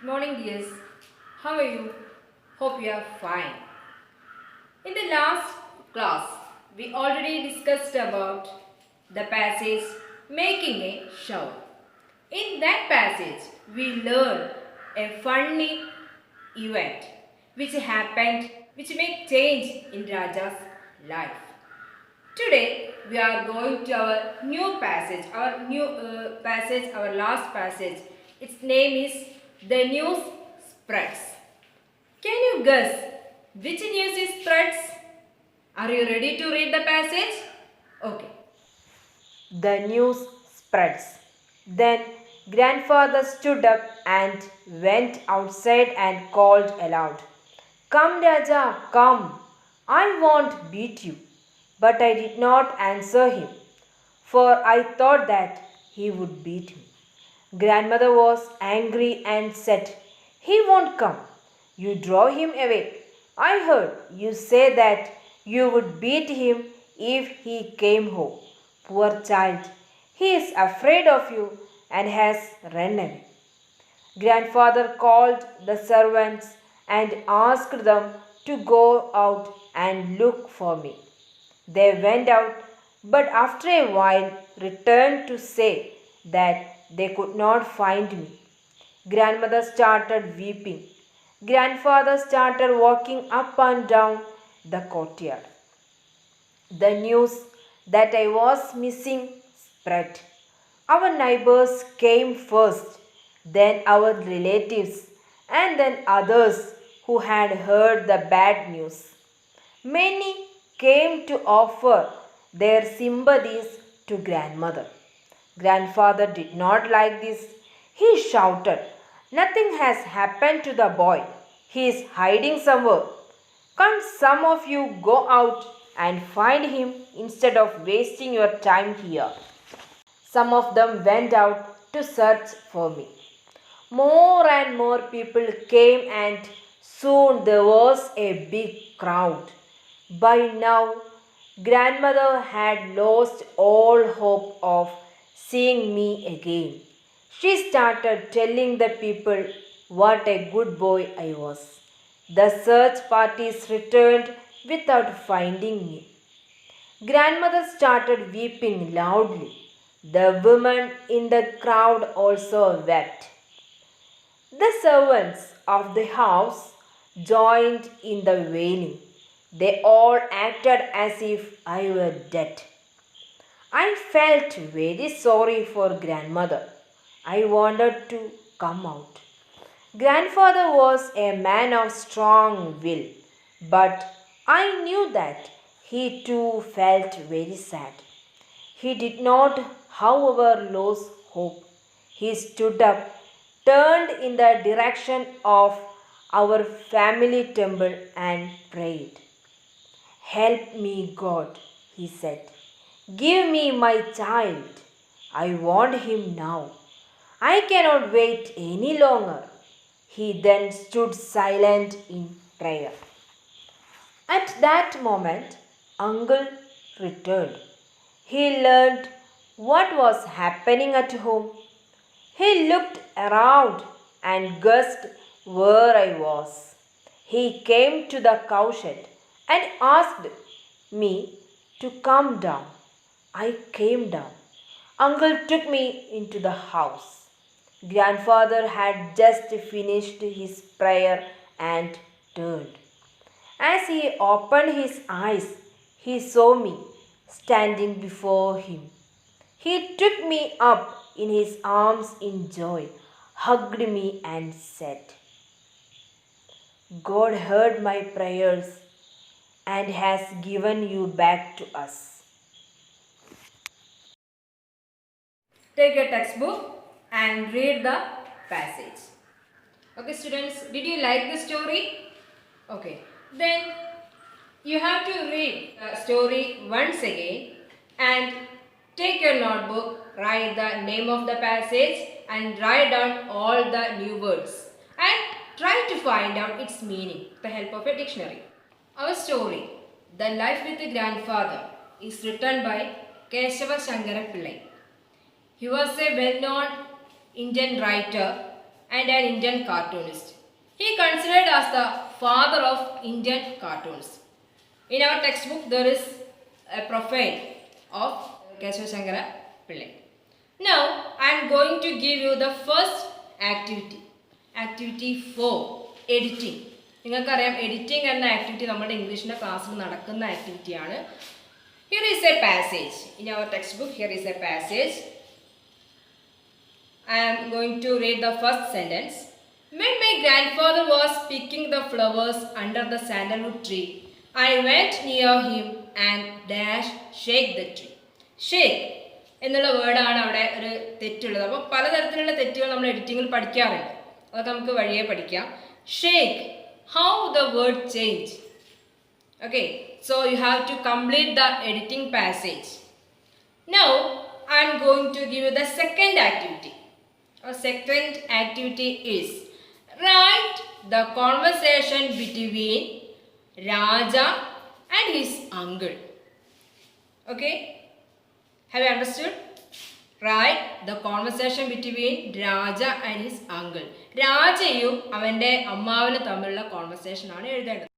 Morning, dears. How are you? Hope you are fine. In the last class, we already discussed about the passage making a shower. In that passage, we learned a funny event which happened, which made change in Raja's life. Today we are going to our new passage, our last passage. Its name is The News Spreads. Can you guess which news is spreads? Are you ready to read the passage? Okay. The news spreads. Then grandfather stood up and went outside and called aloud, "Come, Raja, come. I won't beat you." But I did not answer him, for I thought that he would beat me. Grandmother was angry and said, "He won't come. You draw him away. I heard you say that you would beat him if he came home. Poor child, he is afraid of you and has run away." Grandfather called the servants and asked them to go out and look for me. They went out, but after a while returned to say that they could not find me. Grandmother started weeping. Grandfather started walking up and down the courtyard. The news that I was missing spread. Our neighbors came first, then our relatives, and then others who had heard the bad news. Many came to offer their sympathies to grandmother. Grandfather did not like this. He shouted, "Nothing has happened to the boy. He is hiding somewhere. Can't some of you go out and find him instead of wasting your time here?" Some of them went out to search for me. More and more people came, and soon there was a big crowd. By now, grandmother had lost all hope of seeing me again. She started telling the people what a good boy I was. The search parties returned without finding me. Grandmother started weeping loudly. The women in the crowd also wept. The servants of the house joined in the wailing. They all acted as if I were dead. I felt very sorry for grandmother. I wanted to come out. Grandfather was a man of strong will, but I knew that he too felt very sad. He did not, however, lose hope. He stood up, turned in the direction of our family temple, and prayed. "Help me, God," he said. "Give me my child. I want him now. I cannot wait any longer." He then stood silent in prayer. At that moment, Uncle returned. He learned what was happening at home. He looked around and guessed where I was. He came to the cowshed and asked me to come down. I came down. Uncle took me into the house. Grandfather had just finished his prayer and turned. As he opened his eyes, he saw me standing before him. He took me up in his arms in joy, hugged me, and said, "God heard my prayers and has given you back to us." Take a textbook and read the passage. Okay, students, did you like the story? Okay, then you have to read the story once again and take your notebook, write the name of the passage and write down all the new words and try to find out its meaning with the help of a dictionary. Our story, The Life with the Grandfather, is written by Keshava Shankara Pillai. He was a well-known Indian writer and an Indian cartoonist. He considered as the father of Indian cartoons. In our textbook, there is a profile of Kesava Shankara Pillai. Now, I am going to give you the first activity. Activity 4, editing. നിങ്ങൾക്കറിയാം editing എന്ന activity നമ്മുടെ ഇംഗ്ലീഷിൻ്റെ ക്ലാസ്സിൽ നടക്കുന്ന ആക്ടിവിറ്റിയാണ്. Here is a passage. In our textbook, here is a passage. I am going to read the first sentence. When my grandfather was picking the flowers under the sandalwood tree, I went near him and dash shake the tree. Shake എന്നുള്ള വേർഡാണ് അവിടെ ഒരു തെറ്റുള്ളത്. അപ്പോൾ പലതരത്തിലുള്ള തെറ്റുകൾ നമ്മൾ എഡിറ്റിങ്ങിൽ പഠിക്കാറുണ്ട്. അതൊക്കെ നമുക്ക് വഴിയെ പഠിക്കാം. Shake, how the word change. Okay, so you have to complete the editing passage. Now I am going to give you the second activity. Our second activity is write the conversation between Raja and his uncle. Okay, have you understood? Write the conversation between Raja and his uncle. രാജയും അവൻ്റെ അമ്മാവനും തമ്മിലുള്ള conversation ആണ് എഴുതേണ്ടത്.